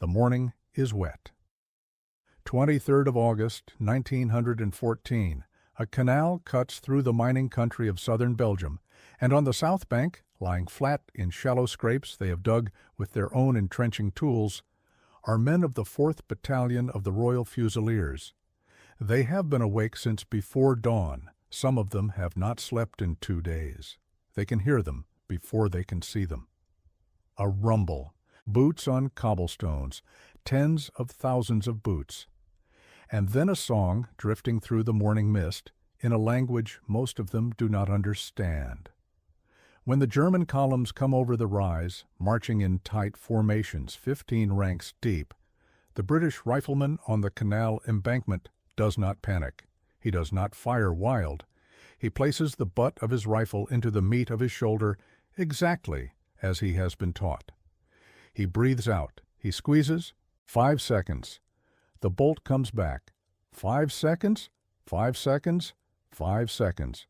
The morning is wet. 23rd of August, 1914. A canal cuts through the mining country of southern Belgium, and on the south bank, lying flat in shallow scrapes they have dug with their own entrenching tools, are men of the 4th Battalion of the Royal Fusiliers. They have been awake since before dawn. Some of them have not slept in 2 days. They can hear them before they can see them. A rumble, boots on cobblestones, tens of thousands of boots. And then a song drifting through the morning mist in a language most of them do not understand. When the German columns come over the rise, marching in tight formations 15 ranks deep, the British rifleman on the canal embankment does not panic. He does not fire wild. He places the butt of his rifle into the meat of his shoulder exactly as he has been taught. He breathes out. He squeezes. 5 seconds. The bolt comes back. 5 seconds, 5 seconds, 5 seconds.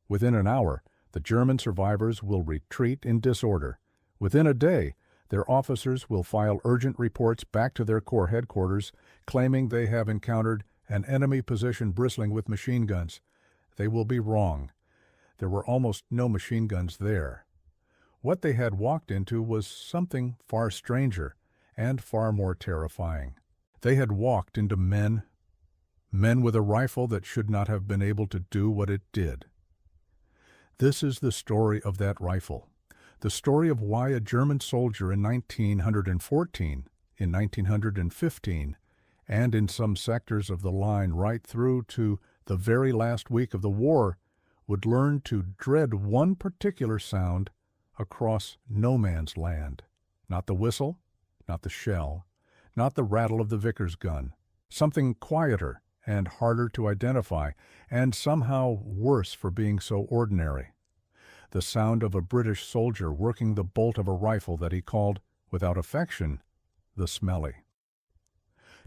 Within an hour, the German survivors will retreat in disorder. Within a day, their officers will file urgent reports back to their corps headquarters, claiming they have encountered an enemy position bristling with machine guns. They will be wrong. There were almost no machine guns there. What they had walked into was something far stranger and far more terrifying. They had walked into men with a rifle that should not have been able to do what it did. This is the story of that rifle, the story of why a German soldier in 1914, in 1915, and in some sectors of the line right through to the very last week of the war would learn to dread one particular sound across no man's land. Not the whistle, not the shell, not the rattle of the Vickers gun. Something quieter and harder to identify, and somehow worse for being so ordinary. The sound of a British soldier working the bolt of a rifle that he called, without affection, the SMLE.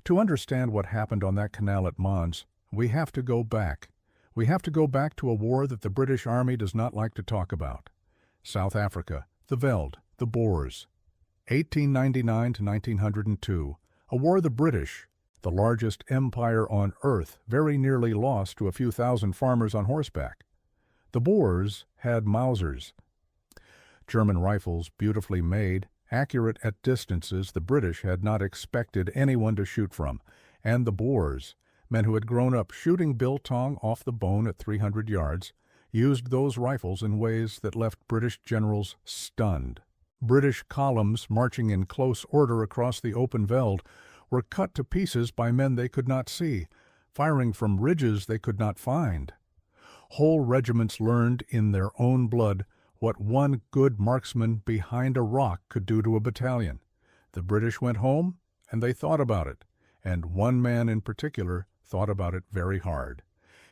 To understand what happened on that canal at Mons, we have to go back. We have to go back to a war that the British Army does not like to talk about. South Africa, the Veld, the Boers. 1899 to 1902, a war the British, the largest empire on earth, very nearly lost to a few thousand farmers on horseback. The Boers had Mausers, German rifles beautifully made, accurate at distances the British had not expected anyone to shoot from, and the Boers, men who had grown up shooting biltong off the bone at 300 yards, used those rifles in ways that left British generals stunned. British columns marching in close order across the open veld were cut to pieces by men they could not see, firing from ridges they could not find. Whole regiments learned in their own blood what one good marksman behind a rock could do to a battalion. The British went home, and they thought about it, and one man in particular thought about it very hard.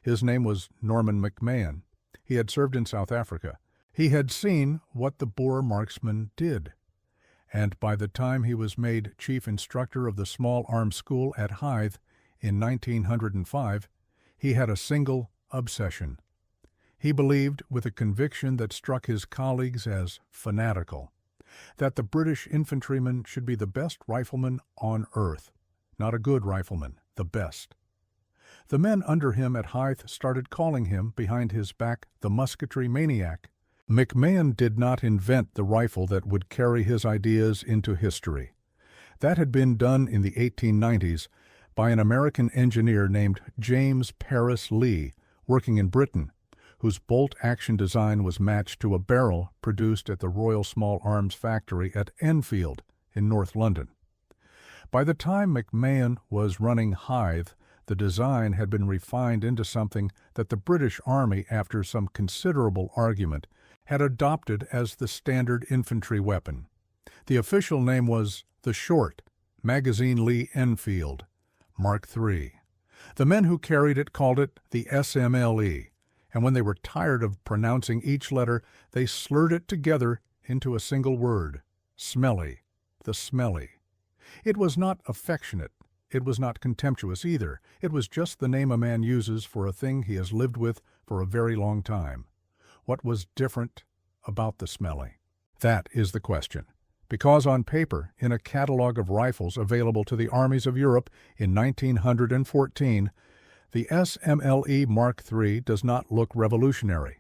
His name was Norman McMahon. He had served in South Africa. He had seen what the Boer marksman did, and by the time he was made chief instructor of the small arms school at Hythe in 1905, he had a single obsession. He believed, with a conviction that struck his colleagues as fanatical, that the British infantryman should be the best rifleman on earth, not a good rifleman, the best. The men under him at Hythe started calling him, behind his back, the musketry maniac. McMahon did not invent the rifle that would carry his ideas into history. That had been done in the 1890s by an American engineer named James Paris Lee, working in Britain, whose bolt-action design was matched to a barrel produced at the Royal Small Arms Factory at Enfield in North London. By the time McMahon was running Hythe, the design had been refined into something that the British Army, after some considerable argument, had adopted as the standard infantry weapon. The official name was the Short, Magazine Lee Enfield, Mark III. The men who carried it called it the SMLE, and when they were tired of pronouncing each letter, they slurred it together into a single word, SMELE, the SMELE. It was not affectionate. It was not contemptuous either. It was just the name a man uses for a thing he has lived with for a very long time. What was different about the SMLE? That is the question. Because on paper, in a catalog of rifles available to the armies of Europe in 1914, the SMLE Mark III does not look revolutionary.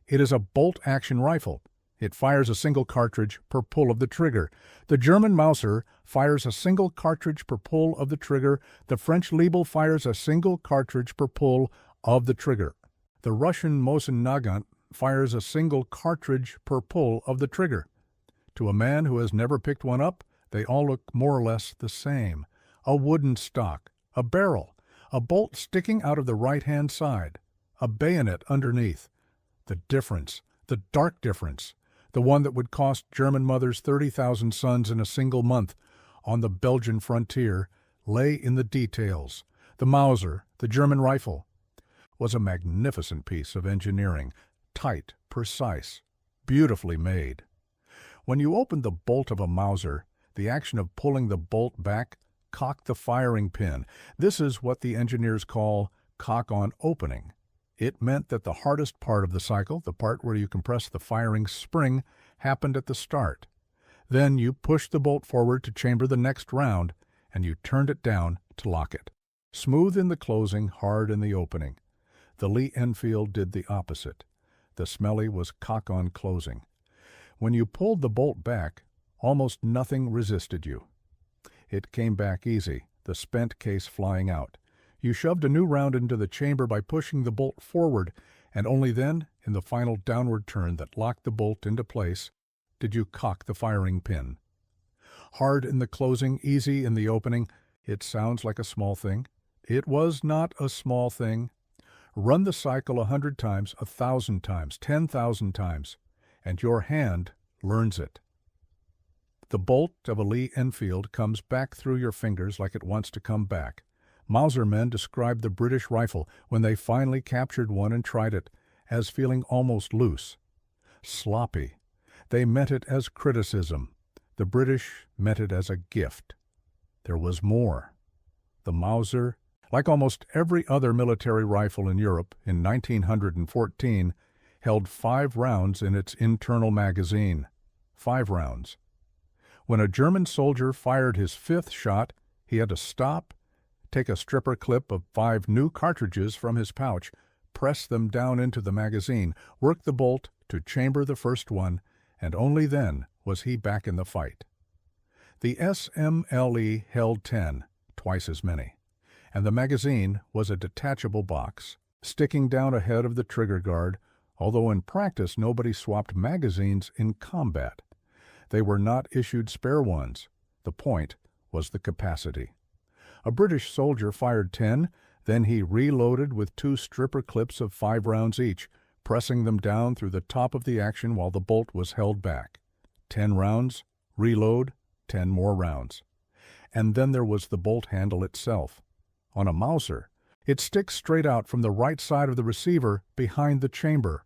It is a bolt-action rifle. It fires a single cartridge per pull of the trigger. The German Mauser fires a single cartridge per pull of the trigger. The French Liebel fires a single cartridge per pull of the trigger. The Russian Mosin Nagant fires a single cartridge per pull of the trigger. To a man who has never picked one up, they all look more or less the same. A wooden stock, a barrel, a bolt sticking out of the right-hand side, a bayonet underneath. The difference, the dark difference, the one that would cost German mothers 30,000 sons in a single month on the Belgian frontier, lay in the details. The Mauser, the German rifle, was a magnificent piece of engineering, tight, precise, beautifully made. When you opened the bolt of a Mauser, the action of pulling the bolt back cocked the firing pin. This is what the engineers call cock-on opening. It meant that the hardest part of the cycle, the part where you compress the firing spring, happened at the start. Then you pushed the bolt forward to chamber the next round, and you turned it down to lock it. Smooth in the closing, hard in the opening. The Lee Enfield did the opposite. The SMLE was cock-on closing. When you pulled the bolt back, almost nothing resisted you. It came back easy, the spent case flying out. You shoved a new round into the chamber by pushing the bolt forward, and only then, in the final downward turn that locked the bolt into place, did you cock the firing pin. Hard in the closing, easy in the opening, it sounds like a small thing. It was not a small thing. Run the cycle 100 times, 1,000 times, 10,000 times, and your hand learns it. The bolt of a Lee Enfield comes back through your fingers like it wants to come back. Mauser men described the British rifle, when they finally captured one and tried it, as feeling almost loose. Sloppy. They meant it as criticism. The British meant it as a gift. There was more. The Mauser, like almost every other military rifle in Europe in 1914, held 5 rounds in its internal magazine. 5 rounds. When a German soldier fired his 5th shot, he had to stop, take a stripper clip of 5 new cartridges from his pouch, press them down into the magazine, work the bolt to chamber the first one, and only then was he back in the fight. The SMLE held 10, twice as many, and the magazine was a detachable box, sticking down ahead of the trigger guard, although in practice nobody swapped magazines in combat. They were not issued spare ones. The point was the capacity. A British soldier fired 10, then he reloaded with 2 stripper clips of 5 rounds each, pressing them down through the top of the action while the bolt was held back. 10 rounds, reload, 10 more rounds. And then there was the bolt handle itself. On a Mauser, it sticks straight out from the right side of the receiver behind the chamber.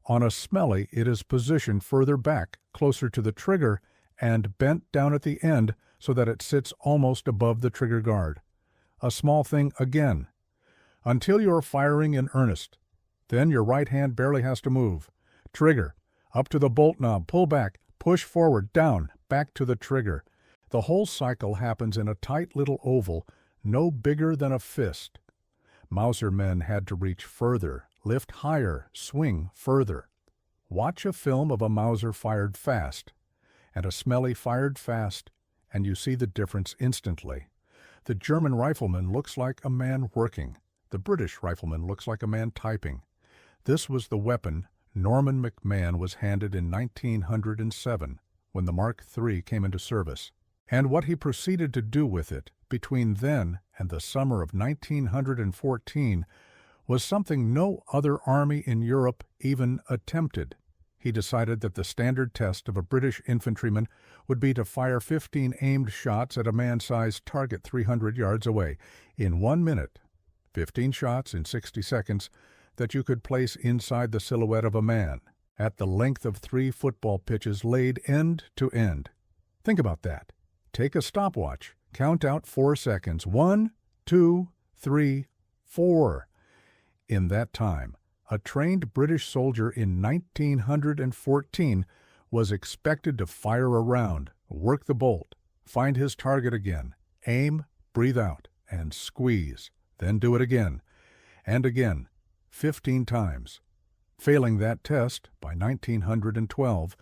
On a SMLE, it is positioned further back, closer to the trigger, and bent down at the end so that it sits almost above the trigger guard. A small thing again. Until you are firing in earnest. Then your right hand barely has to move. Trigger. Up to the bolt knob. Pull back. Push forward. Down. Back to the trigger. The whole cycle happens in a tight little oval, no bigger than a fist. Mauser men had to reach further, lift higher, swing further. Watch a film of a Mauser fired fast, and a SMLE fired fast, and you see the difference instantly. The German rifleman looks like a man working. The British rifleman looks like a man typing. This was the weapon Norman McMahon was handed in 1907 when the Mark III came into service, and what he proceeded to do with it between then and the summer of 1914 was something no other army in Europe even attempted. He decided that the standard test of a British infantryman would be to fire 15 aimed shots at a man-sized target 300 yards away in 1 minute, 15 shots in 60 seconds that you could place inside the silhouette of a man, at the length of 3 football pitches laid end to end. Think about that. Take a stopwatch. Count out 4 seconds. 1, 2, 3, 4. In that time, a trained British soldier in 1914 was expected to fire a round, Work the bolt, find his target again, aim, breathe out, and squeeze. Then do it again, and again, 15 times. Failing that test, by 1912,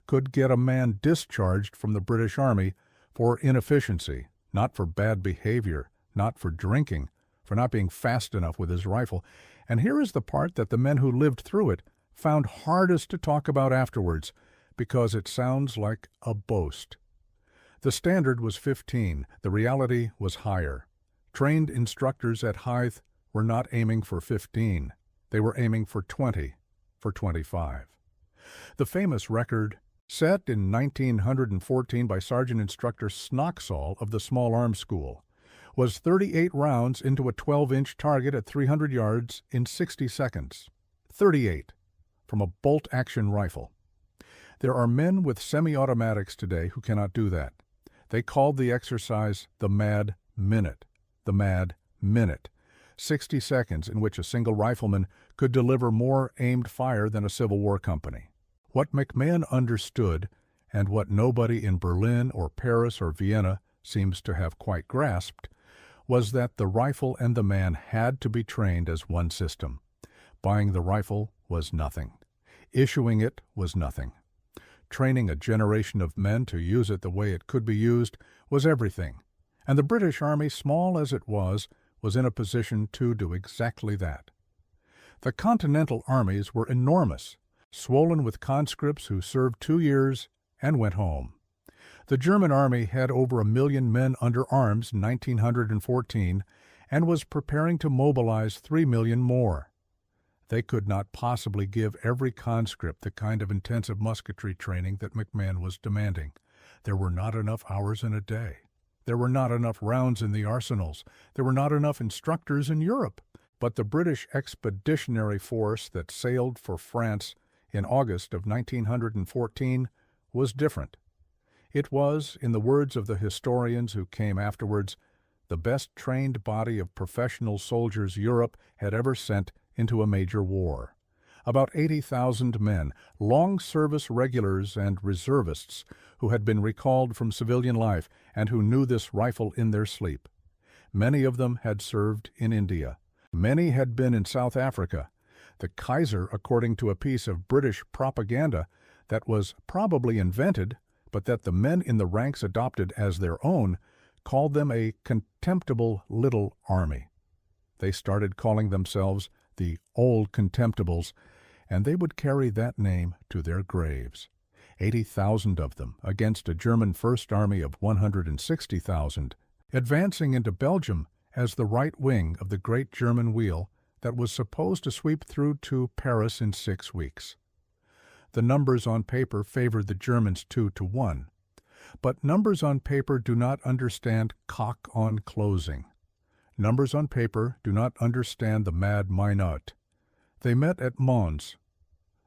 could get a man discharged from the British Army for inefficiency, not for bad behavior, not for drinking, for not being fast enough with his rifle. And here is the part that the men who lived through it found hardest to talk about afterwards, because it sounds like a boast. The standard was 15, the reality was higher. Trained instructors at Hythe were not aiming for 15, they were aiming for 20, for 25. The famous record, set in 1914 by Sergeant Instructor Snoxall of the Small Arms School, was 38 rounds into a 12-inch target at 300 yards in 60 seconds. 38, from a bolt-action rifle. There are men with semi-automatics today who cannot do that. They called the exercise the Mad Minute. The Mad Minute. 60 seconds in which a single rifleman could deliver more aimed fire than a Civil War company. What McMahon understood, and what nobody in Berlin or Paris or Vienna seems to have quite grasped, was that the rifle and the man had to be trained as one system. Buying the rifle was nothing. Issuing it was nothing. Training a generation of men to use it the way it could be used was everything. And the British Army, small as it was in a position to do exactly that. The Continental armies were enormous, swollen with conscripts who served 2 years and went home. The German army had over 1 million men under arms in 1914 and was preparing to mobilize 3 million more. They could not possibly give every conscript the kind of intensive musketry training that McMahon was demanding. There were not enough hours in a day. There were not enough rounds in the arsenals. There were not enough instructors in Europe. But the British Expeditionary Force that sailed for France in August of 1914 was different. It was, in the words of the historians who came afterwards, the best trained body of professional soldiers Europe had ever sent into a major war. About 80,000 men, long-service regulars and reservists who had been recalled from civilian life and who knew this rifle in their sleep. Many of them had served in India. Many had been in South Africa. The Kaiser, according to a piece of British propaganda that was probably invented, but that the men in the ranks adopted as their own, called them a contemptible little army. They started calling themselves the Old Contemptibles, and they would carry that name to their graves. 80,000 of them against a German First Army of 160,000, advancing into Belgium as the right wing of the great German wheel that was supposed to sweep through to Paris in 6 weeks. The numbers on paper favored the Germans 2-1. But numbers on paper do not understand cock on closing. Numbers on paper do not understand the Mad Minute. They met at Mons,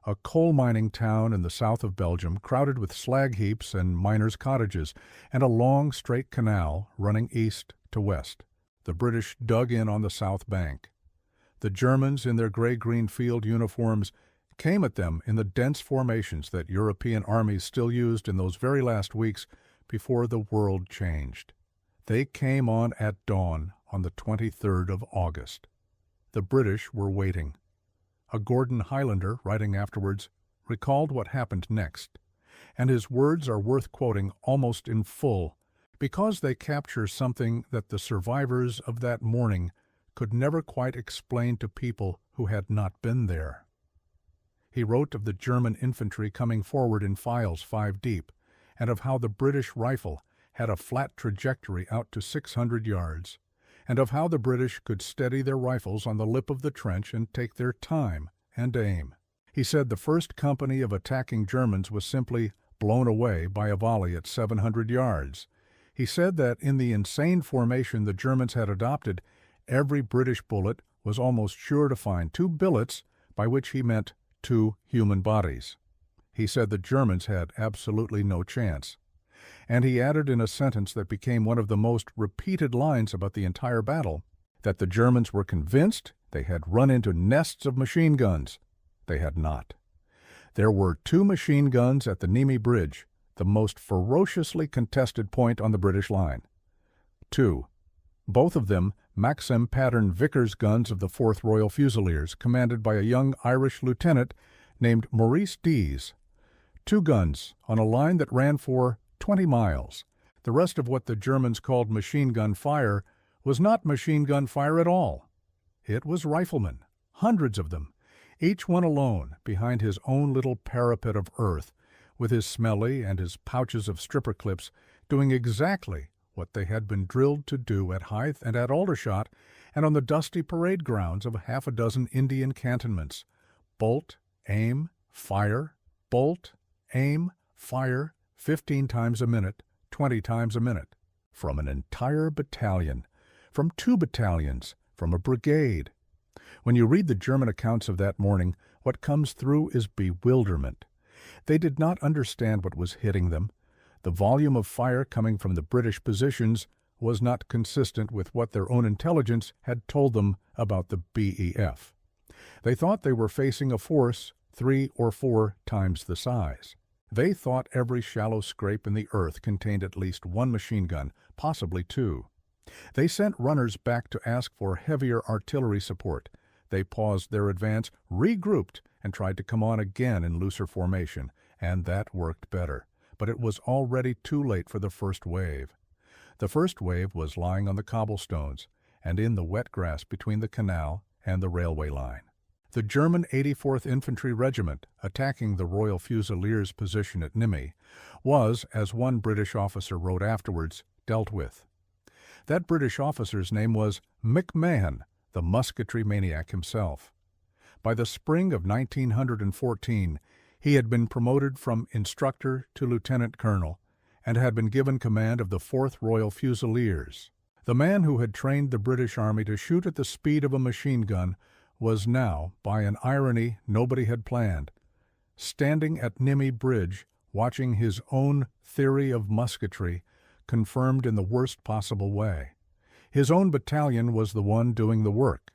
a coal mining town in the south of Belgium, crowded with slag heaps and miners' cottages, and a long, straight canal running east to west. The British dug in on the south bank. The Germans, in their gray-green field uniforms, came at them in the dense formations that European armies still used in those very last weeks before the world changed. They came on at dawn on the 23rd of August. The British were waiting. A Gordon Highlander, writing afterwards, recalled what happened next, and his words are worth quoting almost in full because they capture something that the survivors of that morning could never quite explain to people who had not been there. He wrote of the German infantry coming forward in files 5 deep, and of how the British rifle had a flat trajectory out to 600 yards, and of how the British could steady their rifles on the lip of the trench and take their time and aim. He said the first company of attacking Germans was simply blown away by a volley at 700 yards. He said that in the insane formation the Germans had adopted, every British bullet was almost sure to find 2 billets, by which he meant 2 human bodies. He said the Germans had absolutely no chance. And he added in a sentence that became one of the most repeated lines about the entire battle, that the Germans were convinced they had run into nests of machine guns. They had not. There were 2 machine guns at the Nemi Bridge, the most ferociously contested point on the British line. 2. Both of them Maxim pattern Vickers guns of the 4th Royal Fusiliers, commanded by a young Irish lieutenant named Maurice Dease. 2 guns on a line that ran for 20 miles. The rest of what the Germans called machine gun fire was not machine gun fire at all. It was riflemen, hundreds of them, each one alone behind his own little parapet of earth, with his SMLE and his pouches of stripper clips, doing exactly what they had been drilled to do at Hythe and at Aldershot and on the dusty parade grounds of half a dozen Indian cantonments. Bolt, aim, fire, bolt, aim, fire, 15 times a minute, 20 times a minute. From an entire battalion, from 2 battalions, from a brigade. When you read the German accounts of that morning, what comes through is bewilderment. They did not understand what was hitting them. The volume of fire coming from the British positions was not consistent with what their own intelligence had told them about the BEF. They thought they were facing a force 3 or 4 times the size. They thought every shallow scrape in the earth contained at least 1 machine gun, possibly 2. They sent runners back to ask for heavier artillery support. They paused their advance, regrouped, and tried to come on again in looser formation, and that worked better. But it was already too late for the first wave. The first wave was lying on the cobblestones and in the wet grass between the canal and the railway line. The German 84th Infantry Regiment, attacking the Royal Fusiliers' position at Nîmes, was, as one British officer wrote afterwards, dealt with. That British officer's name was McMahon, the musketry maniac himself. By the spring of 1914, he had been promoted from instructor to lieutenant colonel and had been given command of the 4th Royal Fusiliers. The man who had trained the British Army to shoot at the speed of a machine gun was now, by an irony nobody had planned, standing at Nîmes Bridge watching his own theory of musketry confirmed in the worst possible way. His own battalion was the one doing the work.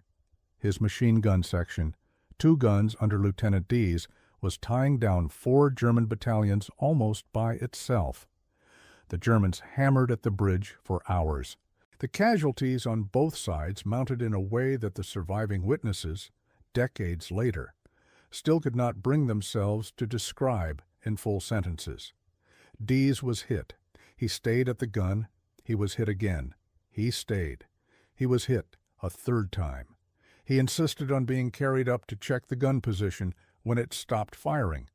His machine gun section, 2 guns under Lieutenant Dease, was tying down 4 German battalions almost by itself. The Germans hammered at the bridge for hours. The casualties on both sides mounted in a way that the surviving witnesses, decades later, still could not bring themselves to describe in full sentences. Dease was hit. He stayed at the gun. He was hit again. He stayed. He was hit a 3rd time. He insisted on being carried up to check the gun position when it stopped firing,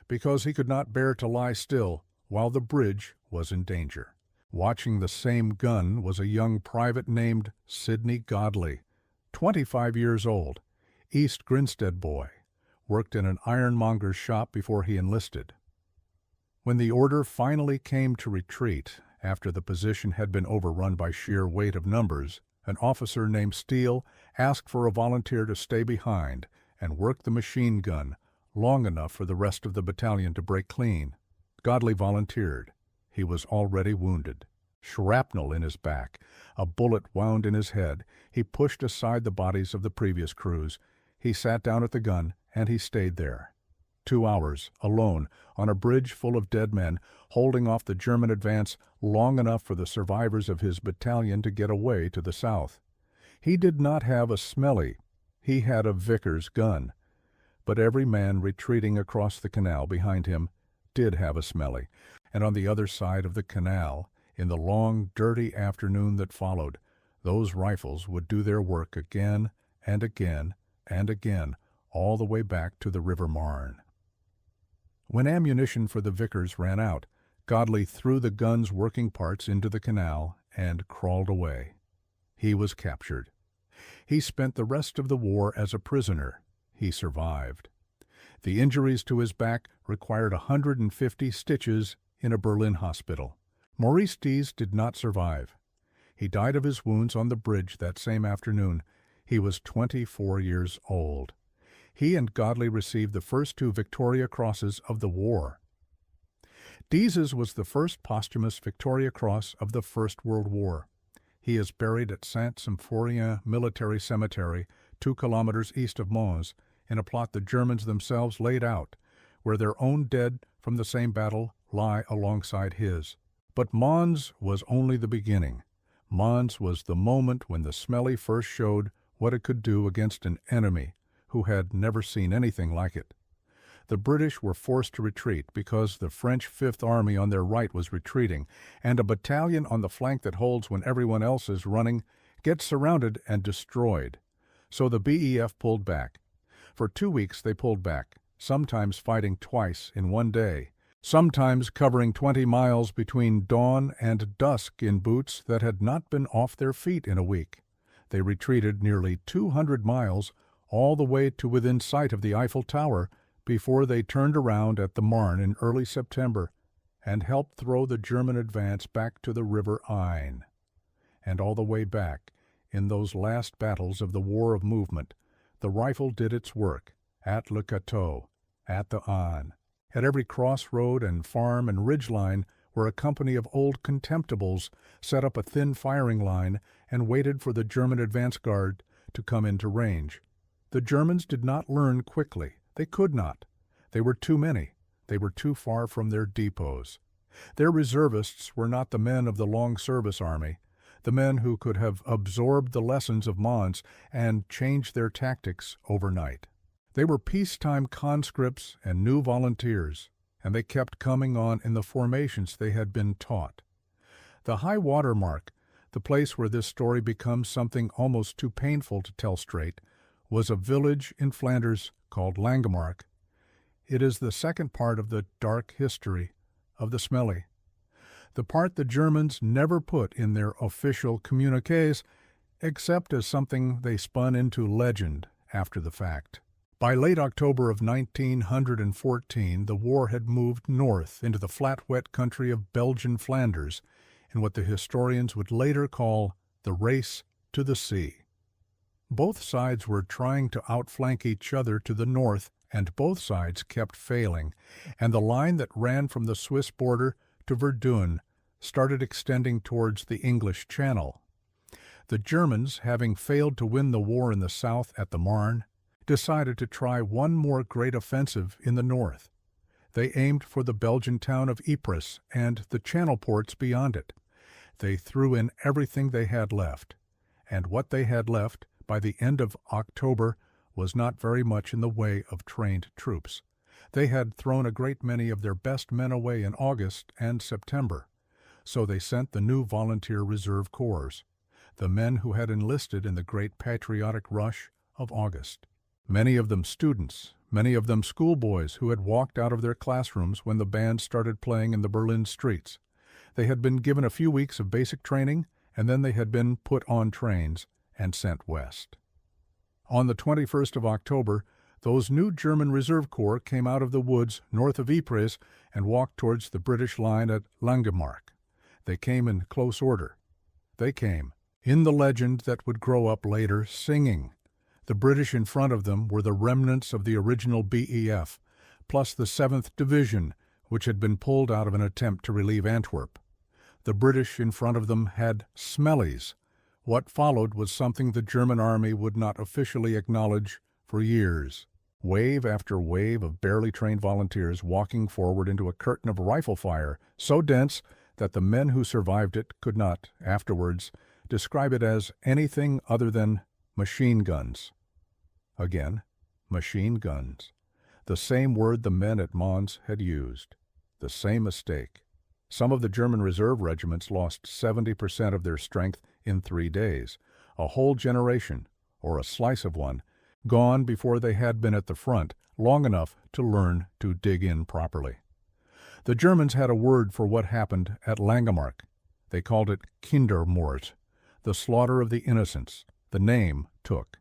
because he could not bear to lie still while the bridge was in danger. Watching the same gun was a young private named Sidney Godley, 25 years old, East Grinstead boy, worked in an ironmonger's shop before he enlisted. When the order finally came to retreat, after the position had been overrun by sheer weight of numbers, an officer named Steele asked for a volunteer to stay behind and work the machine gun long enough for the rest of the battalion to break clean. Godley volunteered. He was already wounded. Shrapnel in his back, a bullet wound in his head. He pushed aside the bodies of the previous crews. He sat down at the gun, and he stayed there. 2 hours, alone, on a bridge full of dead men, holding off the German advance long enough for the survivors of his battalion to get away to the south. He did not have a SMLE. He had a Vickers gun. But every man retreating across the canal behind him did have a SMLE, and on the other side of the canal, in the long, dirty afternoon that followed, those rifles would do their work again and again and again, all the way back to the River Marne. When ammunition for the Vickers ran out, Godley threw the gun's working parts into the canal and crawled away. He was captured. He spent the rest of the war as a prisoner. He survived. The injuries to his back required 150 stitches in a Berlin hospital. Maurice Dease did not survive. He died of his wounds on the bridge that same afternoon. He was 24 years old. He and Godley received the first 2 Victoria Crosses of the war. Dease's was the first posthumous Victoria Cross of the First World War. He is buried at Saint-Symphorien Military Cemetery, 2 kilometers east of Mons, in a plot the Germans themselves laid out, where their own dead from the same battle lie alongside his. But Mons was only the beginning. Mons was the moment when the SMLE first showed what it could do against an enemy who had never seen anything like it. The British were forced to retreat because the French Fifth Army on their right was retreating, and a battalion on the flank that holds when everyone else is running gets surrounded and destroyed. So the BEF pulled back. For 2 weeks they pulled back, sometimes fighting twice in one day, sometimes covering 20 miles between dawn and dusk in boots that had not been off their feet in a week. They retreated nearly 200 miles, all the way to within sight of the Eiffel Tower, before they turned around at the Marne in early September and helped throw the German advance back to the River Aisne. And all the way back, in those last battles of the War of Movement, the rifle did its work, at Le Cateau, at the Aisne. At every crossroad and farm and ridge line where a company of old contemptibles set up a thin firing line and waited for the German advance guard to come into range. The Germans did not learn quickly. They could not. They were too many. They were too far from their depots. Their reservists were not the men of the long service army, the men who could have absorbed the lessons of Mons and changed their tactics overnight. They were peacetime conscripts and new volunteers, and they kept coming on in the formations they had been taught. The high water mark, the place where this story becomes something almost too painful to tell straight, was a village in Flanders called Langemarck. It is the second part of the dark history of the SMLE, the part the Germans never put in their official communiques, except as something they spun into legend after the fact. By late October of 1914, the war had moved north into the flat, wet country of Belgian Flanders in what the historians would later call the race to the sea. Both sides were trying to outflank each other to the north, and both sides kept failing, and the line that ran from the Swiss border to Verdun started extending towards the English Channel. The Germans, having failed to win the war in the south at the Marne, decided to try one more great offensive in the north. They aimed for the Belgian town of Ypres and the Channel ports beyond it. They threw in everything they had left, and what they had left by the end of October was not very much in the way of trained troops. They had thrown a great many of their best men away in August and September, so they sent the new volunteer reserve corps, the men who had enlisted in the great patriotic rush of August. Many of them students, many of them schoolboys who had walked out of their classrooms when the band started playing in the Berlin streets. They had been given a few weeks of basic training, and then they had been put on trains and sent west. On the 21st of October, those new German reserve corps came out of the woods north of Ypres and walked towards the British line at Langemarck. They came in close order. They came, in the legend that would grow up later, singing. The British in front of them were the remnants of the original BEF, plus the 7th Division, which had been pulled out of an attempt to relieve Antwerp. The British in front of them had SMLEs. What followed was something the German army would not officially acknowledge for years. Wave after wave of barely trained volunteers walking forward into a curtain of rifle fire, so dense that the men who survived it could not, afterwards, describe it as anything other than machine guns. Again, machine guns. The same word the men at Mons had used. The same mistake. Some of the German reserve regiments lost 70% of their strength in 3 days. A whole generation, or a slice of one, gone before they had been at the front long enough to learn to dig in properly. The Germans had a word for what happened at Langemarck. They called it Kindermord, the slaughter of the innocents. The name took.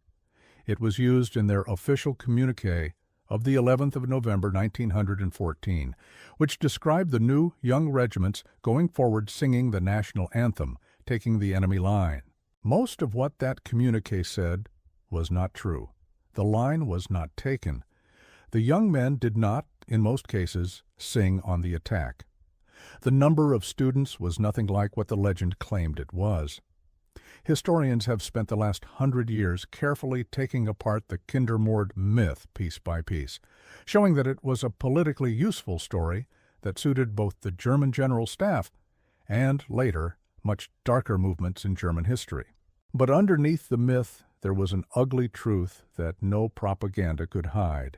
It was used in their official communique of the 11th of November 1914, which described the new young regiments going forward singing the national anthem, taking the enemy line. Most of what that communique said was not true. The line was not taken. The young men did not, in most cases, sing on the attack. The number of students was nothing like what the legend claimed it was. Historians have spent the last 100 years carefully taking apart the Kindermord myth piece by piece, showing that it was a politically useful story, that suited both the German General Staff and, later, much darker movements in German history. But underneath the myth, there was an ugly truth that no propaganda could hide.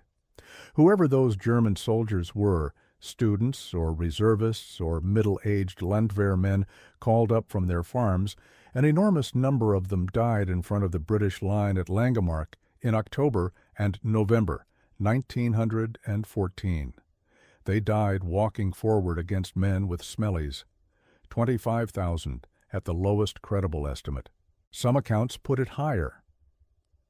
Whoever those German soldiers were, students or reservists or middle-aged Landwehrmen called up from their farms, an enormous number of them died in front of the British line at Langemarck in October and November 1914. They died walking forward against men with SMLEs. 25,000 at the lowest credible estimate. Some accounts put it higher.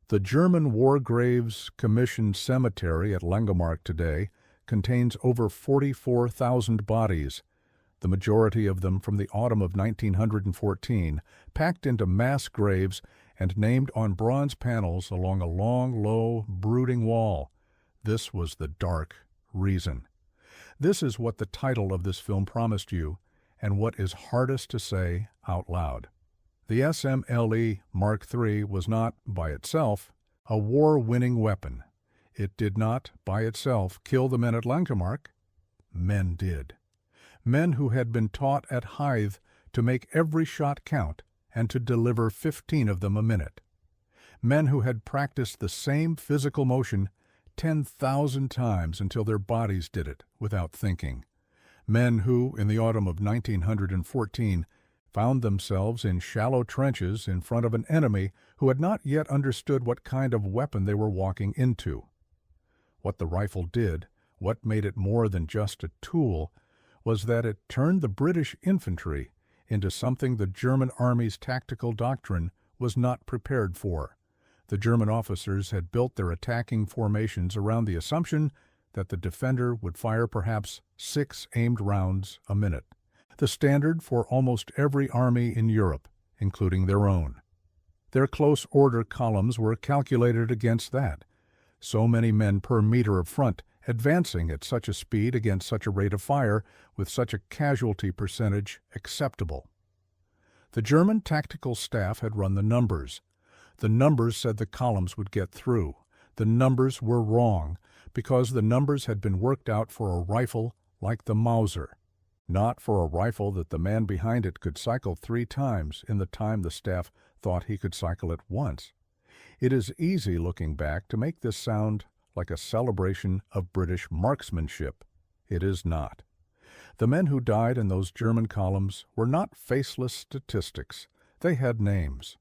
The German War Graves Commission Cemetery at Langemarck today contains over 44,000 bodies, the majority of them from the autumn of 1914, packed into mass graves and named on bronze panels along a long, low, brooding wall. This was the dark reason. This is what the title of this film promised you, and what is hardest to say out loud. The SMLE Mark III was not, by itself, a war-winning weapon. It did not, by itself, kill the men at Langemarck. Men did. Men who had been taught at Hythe to make every shot count and to deliver 15 of them a minute. Men who had practiced the same physical motion 10,000 times until their bodies did it without thinking. Men who, in the autumn of 1914, found themselves in shallow trenches in front of an enemy who had not yet understood what kind of weapon they were walking into. What the rifle did, what made it more than just a tool, was that it turned the British infantry into something the German Army's tactical doctrine was not prepared for. The German officers had built their attacking formations around the assumption that the defender would fire perhaps 6 aimed rounds a minute, the standard for almost every army in Europe, including their own. Their close order columns were calculated against that. So many men per meter of front, advancing at such a speed against such a rate of fire, with such a casualty percentage acceptable. The German tactical staff had run the numbers. The numbers said the columns would get through. The numbers were wrong, because the numbers had been worked out for a rifle like the Mauser, not for a rifle that the man behind it could cycle 3 times in the time the staff thought he could cycle it once. It is easy, looking back, to make this sound like a celebration of British marksmanship. It is not. The men who died in those German columns were not faceless statistics. They had names.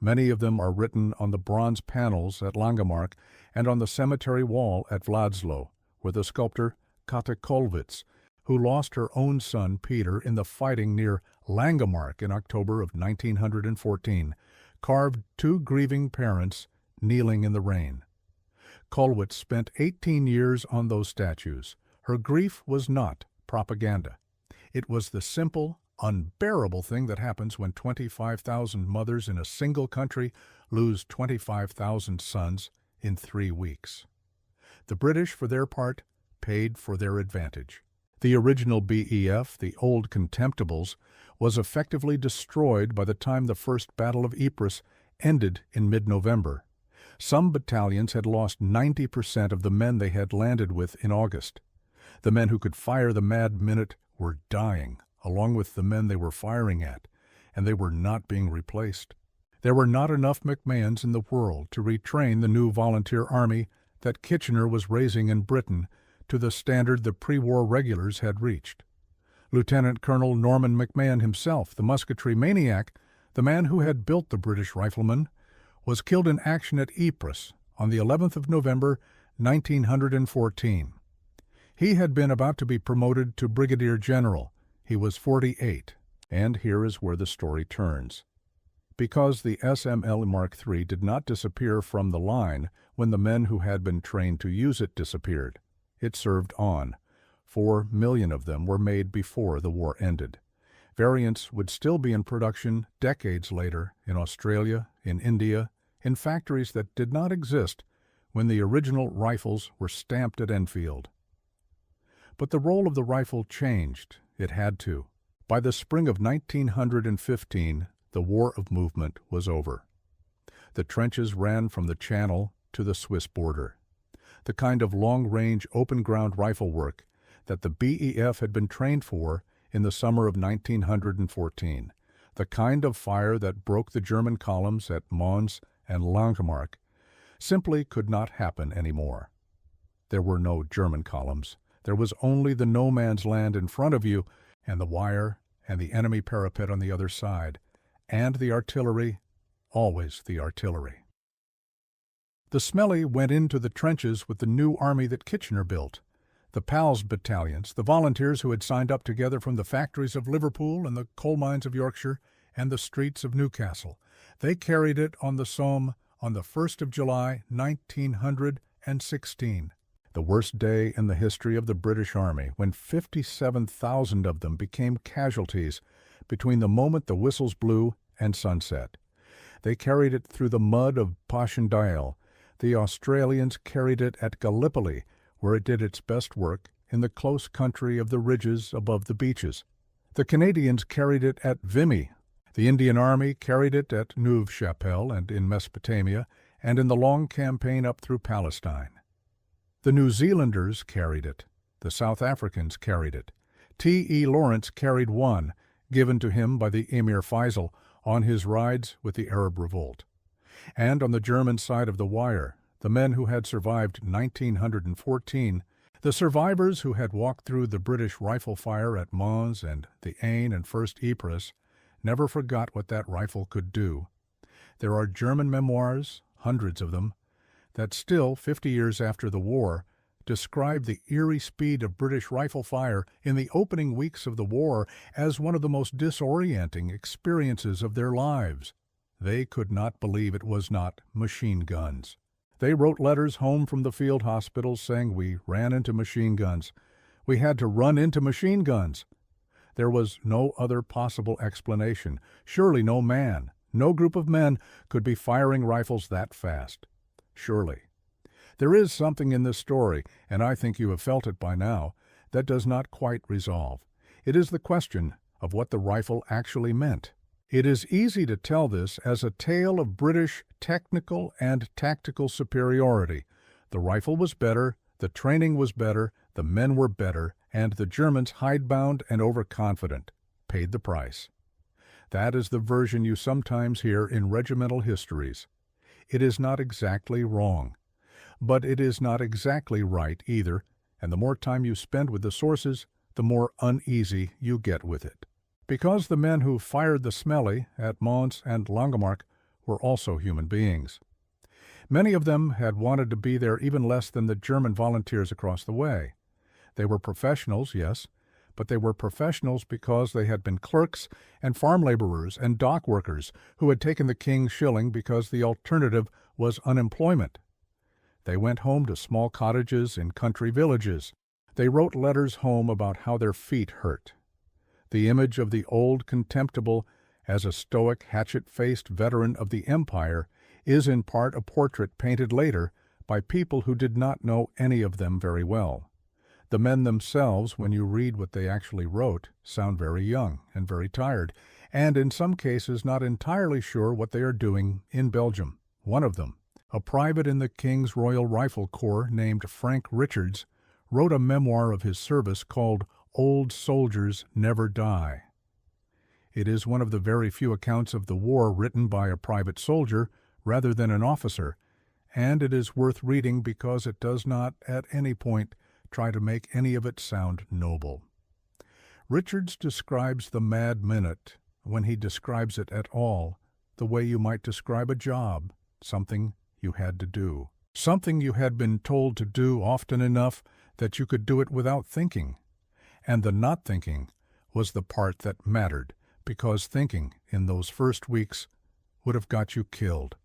Many of them are written on the bronze panels at Langemarck and on the cemetery wall at Władysław, where the sculptor Kata Kollwitz, who lost her own son Peter in the fighting near Langemarck in October of 1914, carved 2 grieving parents kneeling in the rain. Kollwitz spent 18 years on those statues. Her grief was not propaganda. It was the simple, unbearable thing that happens when 25,000 mothers in a single country lose 25,000 sons in 3 weeks. The British, for their part, paid for their advantage. The original BEF, the old Contemptibles, was effectively destroyed by the time the First Battle of Ypres ended in mid-November. Some battalions had lost 90% of the men they had landed with in August. The men who could fire the mad minute were dying, along with the men they were firing at, and they were not being replaced. There were not enough McMahons in the world to retrain the new volunteer army that Kitchener was raising in Britain to the standard the pre-war regulars had reached. Lieutenant Colonel Norman McMahon himself, the musketry maniac, the man who had built the British riflemen, was killed in action at Ypres on the 11th of November, 1914. He had been about to be promoted to brigadier general. He was 48, and here is where the story turns. Because the SMLE Mark III did not disappear from the line when the men who had been trained to use it disappeared. It served on. 4 million of them were made before the war ended. Variants would still be in production decades later in Australia, in India, in factories that did not exist when the original rifles were stamped at Enfield. But the role of the rifle changed. It had to. By the spring of 1915, the war of movement was over. The trenches ran from the Channel to the Swiss border. The kind of long-range, open-ground rifle work that the BEF had been trained for in the summer of 1914, the kind of fire that broke the German columns at Mons and Langemarck, simply could not happen anymore. There were no German columns. There was only the no-man's land in front of you, and the wire and the enemy parapet on the other side, and the artillery, always the artillery. The SMLE went into the trenches with the new army that Kitchener built. The PALS battalions, the volunteers who had signed up together from the factories of Liverpool and the coal mines of Yorkshire and the streets of Newcastle. They carried it on the Somme on the 1st of July, 1916. The worst day in the history of the British Army, when 57,000 of them became casualties between the moment the whistles blew and sunset. They carried it through the mud of Passchendaele. The Australians carried it at Gallipoli, where it did its best work in the close country of the ridges above the beaches. The Canadians carried it at Vimy. The Indian Army carried it at Neuve-Chapelle and in Mesopotamia, and in the long campaign up through Palestine. The New Zealanders carried it. The South Africans carried it. T.E. Lawrence carried one, given to him by the Emir Faisal on his rides with the Arab Revolt. And on the German side of the wire, the men who had survived 1914, the survivors who had walked through the British rifle fire at Mons and the Aisne and 1st Ypres, never forgot what that rifle could do. There are German memoirs, hundreds of them, that still, 50 years after the war, describe the eerie speed of British rifle fire in the opening weeks of the war as one of the most disorienting experiences of their lives. They could not believe it was not machine guns. They wrote letters home from the field hospitals saying, "We ran into machine guns. We had to run into machine guns." There was no other possible explanation. Surely no man, no group of men could be firing rifles that fast. Surely. There is something in this story, and I think you have felt it by now, that does not quite resolve. It is the question of what the rifle actually meant. It is easy to tell this as a tale of British technical and tactical superiority. The rifle was better, the training was better, the men were better, and the Germans, hidebound and overconfident, paid the price. That is the version you sometimes hear in regimental histories. It is not exactly wrong, but it is not exactly right either, and the more time you spend with the sources, the more uneasy you get with it. Because the men who fired the SMLE at Mons and Langemarck were also human beings. Many of them had wanted to be there even less than the German volunteers across the way. They were professionals, yes, but they were professionals because they had been clerks and farm laborers and dock workers who had taken the king's shilling because the alternative was unemployment. They went home to small cottages in country villages. They wrote letters home about how their feet hurt. The image of the old contemptible as a stoic, hatchet-faced veteran of the empire is in part a portrait painted later by people who did not know any of them very well. The men themselves, when you read what they actually wrote, sound very young and very tired, and in some cases not entirely sure what they are doing in Belgium. One of them, a private in the King's Royal Rifle Corps named Frank Richards, wrote a memoir of his service called "Old Soldiers Never Die." It is one of the very few accounts of the war written by a private soldier rather than an officer, and it is worth reading because it does not, at any point, try to make any of it sound noble. Richards describes the mad minute, when he describes it at all, the way you might describe a job, something you had to do. Something you had been told to do often enough that you could do it without thinking. And the not thinking was the part that mattered, because thinking in those first weeks would have got you killed.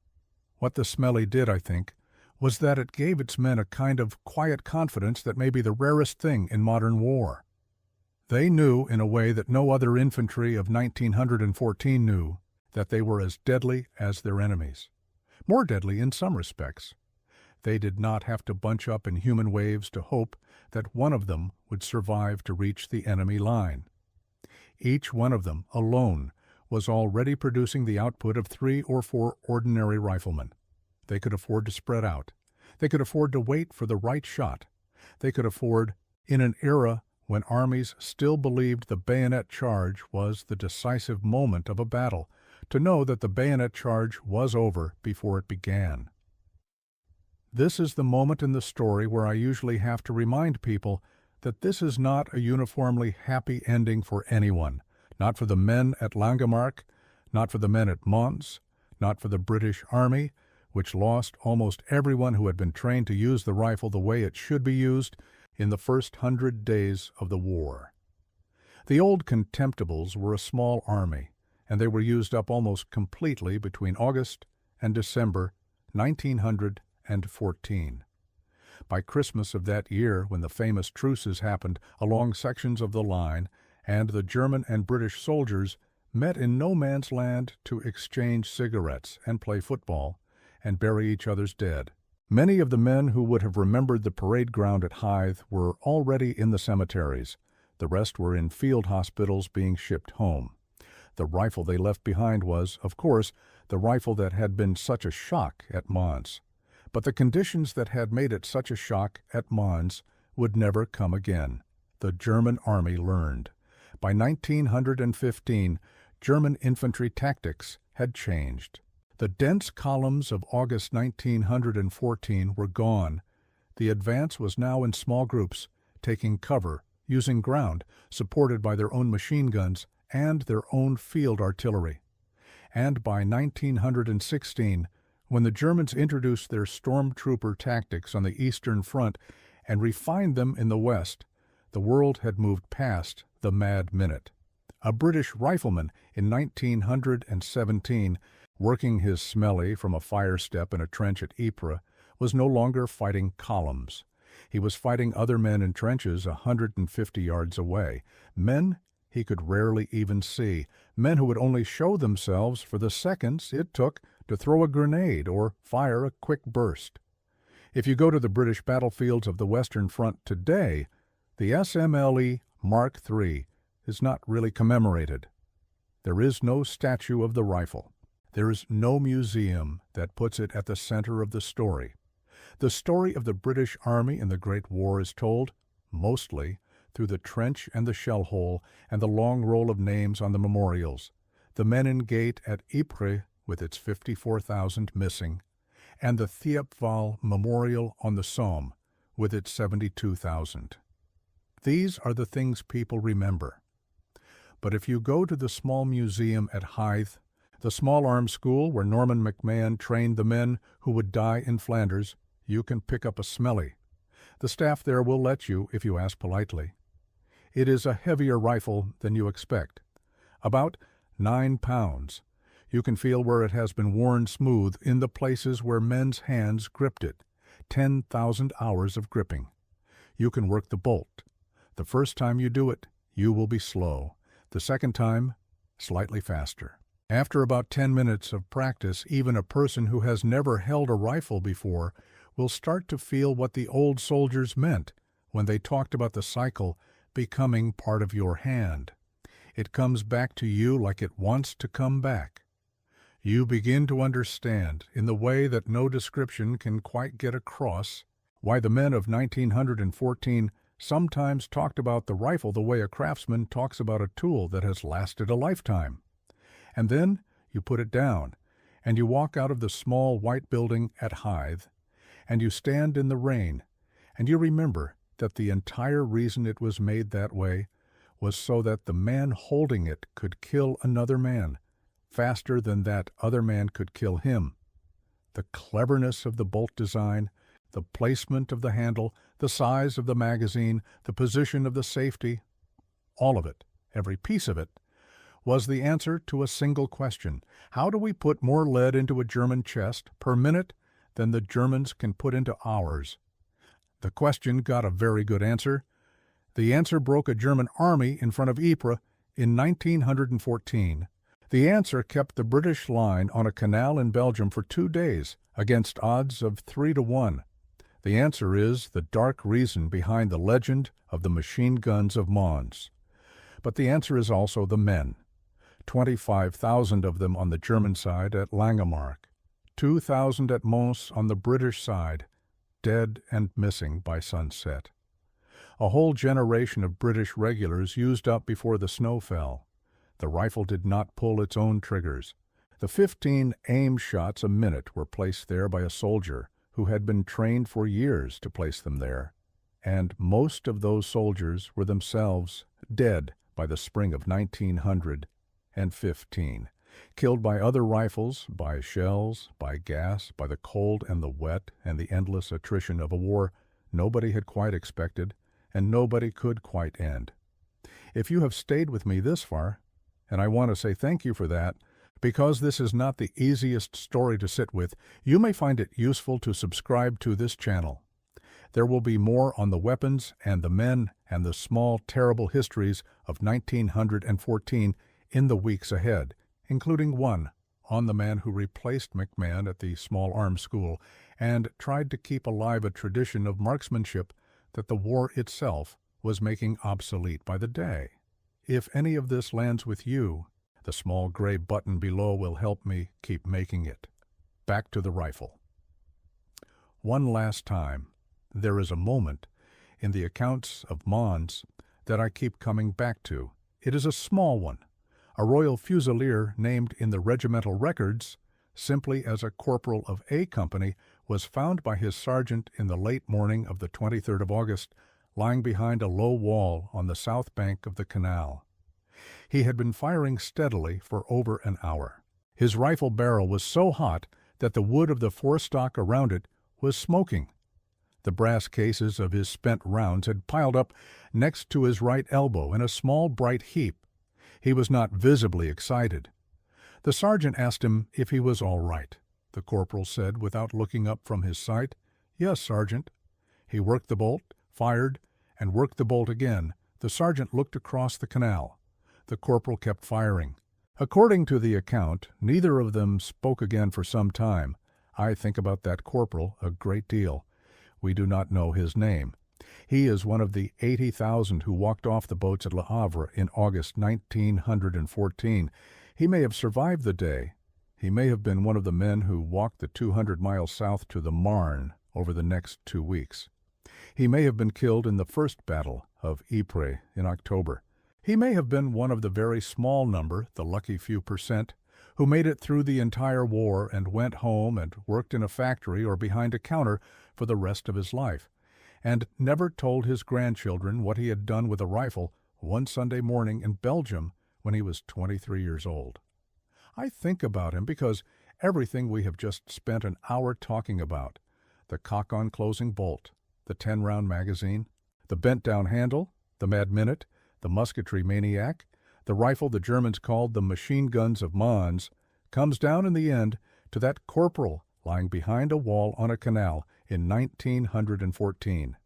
What the SMLE did, I think, was that it gave its men a kind of quiet confidence that may be the rarest thing in modern war. They knew, in a way that no other infantry of 1914 knew, that they were as deadly as their enemies. More deadly in some respects. They did not have to bunch up in human waves to hope that one of them would survive to reach the enemy line. Each one of them, alone, was already producing the output of 3 or 4 ordinary riflemen. They could afford to spread out. They could afford to wait for the right shot. They could afford, in an era when armies still believed the bayonet charge was the decisive moment of a battle, to know that the bayonet charge was over before it began. This is the moment in the story where I usually have to remind people that this is not a uniformly happy ending for anyone, not for the men at Langemarck, not for the men at Mons, not for the British Army, which lost almost everyone who had been trained to use the rifle the way it should be used in the first 100 days of the war. The old Contemptibles were a small army, and they were used up almost completely between August and December 1914. By Christmas of that year, when the famous truces happened along sections of the line, and the German and British soldiers met in no man's land to exchange cigarettes and play football and bury each other's dead. Many of the men who would have remembered the parade ground at Hythe were already in the cemeteries. The rest were in field hospitals being shipped home. The rifle they left behind was, of course, the rifle that had been such a shock at Mons. But the conditions that had made it such a shock at Mons would never come again. The German army learned. By 1915, German infantry tactics had changed. The dense columns of August 1914 were gone. The advance was now in small groups, taking cover, using ground, supported by their own machine guns and their own field artillery. And by 1916, when the Germans introduced their stormtrooper tactics on the Eastern Front and refined them in the West, the world had moved past the mad minute. A British rifleman in 1917, working his SMLE from a fire step in a trench at Ypres, was no longer fighting columns. He was fighting other men in trenches 150 yards away, men he could rarely even see, men who would only show themselves for the seconds it took to throw a grenade or fire a quick burst. If you go to the British battlefields of the Western Front today, the SMLE Mark III is not really commemorated. There is no statue of the rifle. There is no museum that puts it at the center of the story. The story of the British Army in the Great War is told, mostly, through the trench and the shell hole and the long roll of names on the memorials, the Menin Gate at Ypres with its 54,000 missing, and the Thiepval Memorial on the Somme with its 72,000. These are the things people remember. But if you go to the small museum at Hythe, the small arms school where Norman McMahon trained the men who would die in Flanders, you can pick up a SMLE. The staff there will let you if you ask politely. It is a heavier rifle than you expect. About 9 pounds. You can feel where it has been worn smooth in the places where men's hands gripped it. 10,000 hours of gripping. You can work the bolt. The first time you do it, you will be slow. The second time, slightly faster. After about 10 minutes of practice, even a person who has never held a rifle before will start to feel what the old soldiers meant when they talked about the cycle becoming part of your hand. It comes back to you like it wants to come back. You begin to understand, in the way that no description can quite get across, why the men of 1914 sometimes talked about the rifle the way a craftsman talks about a tool that has lasted a lifetime. And then you put it down, and you walk out of the small white building at Hythe, and you stand in the rain, and you remember that the entire reason it was made that way was so that the man holding it could kill another man faster than that other man could kill him. The cleverness of the bolt design, the placement of the handle, the size of the magazine, the position of the safety, all of it, every piece of it, was the answer to a single question. How do we put more lead into a German chest per minute than the Germans can put into ours? The question got a very good answer. The answer broke a German army in front of Ypres in 1914. The answer kept the British line on a canal in Belgium for 2 days against odds of 3-1. The answer is the dark reason behind the legend of the machine guns of Mons. But the answer is also the men. 25,000 of them on the German side at Langemarck, 2,000 at Mons on the British side, dead and missing by sunset. A whole generation of British regulars used up before the snow fell. The rifle did not pull its own triggers. The 15 aim shots a minute were placed there by a soldier who had been trained for years to place them there, and most of those soldiers were themselves dead by the spring of 1915, killed by other rifles, by shells, by gas, by the cold and the wet and the endless attrition of a war nobody had quite expected and nobody could quite end. If you have stayed with me this far, and I want to say thank you for that, because this is not the easiest story to sit with, you may find it useful to subscribe to this channel. There will be more on the weapons and the men and the small, terrible histories of 1914 in the weeks ahead, including one on the man who replaced McMahon at the Small Arms School and tried to keep alive a tradition of marksmanship that the war itself was making obsolete by the day. If any of this lands with you, the small gray button below will help me keep making it. Back to the rifle. One last time, there is a moment in the accounts of Mons that I keep coming back to. It is a small one. A Royal Fusilier named in the regimental records simply as a corporal of A Company was found by his sergeant in the late morning of the 23rd of August, lying behind a low wall on the south bank of the canal. He had been firing steadily for over an hour. His rifle barrel was so hot that the wood of the forestock around it was smoking. The brass cases of his spent rounds had piled up next to his right elbow in a small bright heap. He was not visibly excited. The sergeant asked him if he was all right. The corporal said, without looking up from his sight, "Yes, Sergeant." He worked the bolt, fired, and worked the bolt again. The sergeant looked across the canal. The corporal kept firing. According to the account, neither of them spoke again for some time. I think about that corporal a great deal. We do not know his name. He is one of the 80,000 who walked off the boats at Le Havre in August 1914. He may have survived the day. He may have been one of the men who walked the 200 miles south to the Marne over the next 2 weeks. He may have been killed in the first battle of Ypres in October. He may have been one of the very small number, the lucky few percent, who made it through the entire war and went home and worked in a factory or behind a counter for the rest of his life, and never told his grandchildren what he had done with a rifle one Sunday morning in Belgium when he was 23 years old. I think about him because everything we have just spent an hour talking about, the cock-on closing bolt, the 10-round magazine, the bent-down handle, the Mad Minute, the musketry maniac, the rifle the Germans called the machine guns of Mons, comes down in the end to that corporal lying behind a wall on a canal in 1914.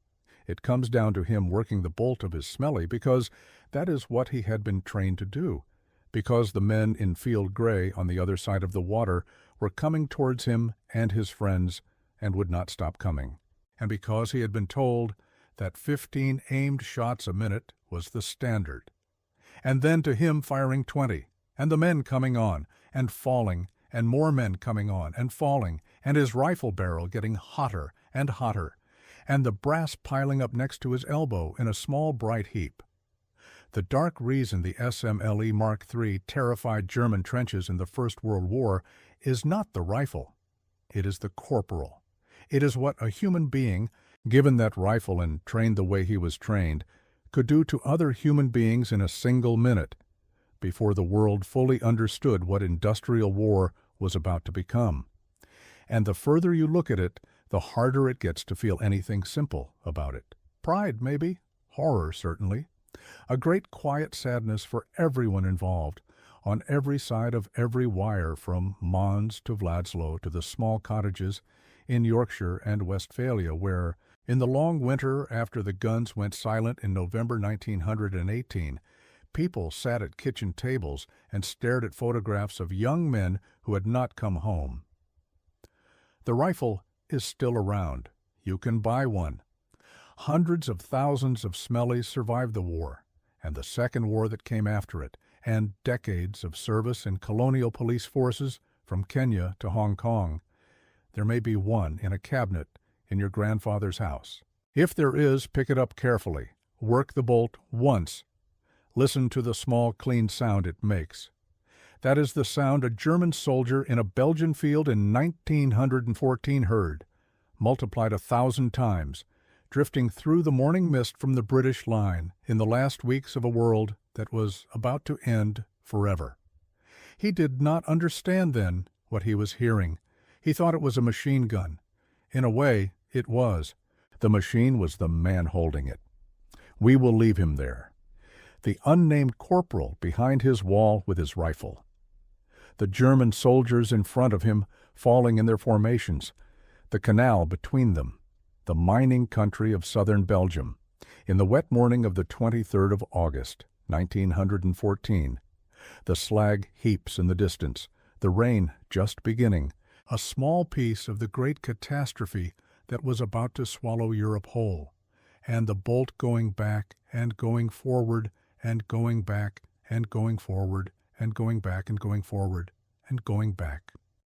It comes down to him working the bolt of his SMLE because that is what he had been trained to do, because the men in field gray on the other side of the water were coming towards him and his friends and would not stop coming, and because he had been told that 15 aimed shots a minute was the standard. And then to him firing 20, and the men coming on and falling, and more men coming on and falling, and his rifle barrel getting hotter and hotter, and the brass piling up next to his elbow in a small bright heap. The dark reason the SMLE Mark III terrified German trenches in the First World War is not the rifle. It is the corporal. It is what a human being, given that rifle and trained the way he was trained, could do to other human beings in a single minute, before the world fully understood what industrial war was about to become. And the further you look at it, the harder it gets to feel anything simple about it. Pride, maybe. Horror, certainly. A great quiet sadness for everyone involved, on every side of every wire from Mons to Władysław to the small cottages in Yorkshire and Westphalia where, in the long winter after the guns went silent in November 1918, people sat at kitchen tables and stared at photographs of young men who had not come home. The rifle is still around. You can buy one. Hundreds of thousands of SMLEs survived the war, and the second war that came after it, and decades of service in colonial police forces from Kenya to Hong Kong. There may be one in a cabinet in your grandfather's house. If there is, pick it up carefully. work the bolt once. Listen to the small, clean sound it makes. That is the sound a German soldier in a Belgian field in 1914 heard, multiplied 1,000 times, drifting through the morning mist from the British line in the last weeks of a world that was about to end forever. He did not understand then what he was hearing. He thought it was a machine gun. In a way, it was. The machine was the man holding it. We will leave him there. The unnamed corporal behind his wall with his rifle. The German soldiers in front of him falling in their formations. The canal between them. The mining country of southern Belgium. In the wet morning of the 23rd of August, 1914. The slag heaps in the distance. The rain just beginning. A small piece of the great catastrophe that was about to swallow Europe whole. And the bolt going back and going forward and going back and going forward and going back and going forward and going back.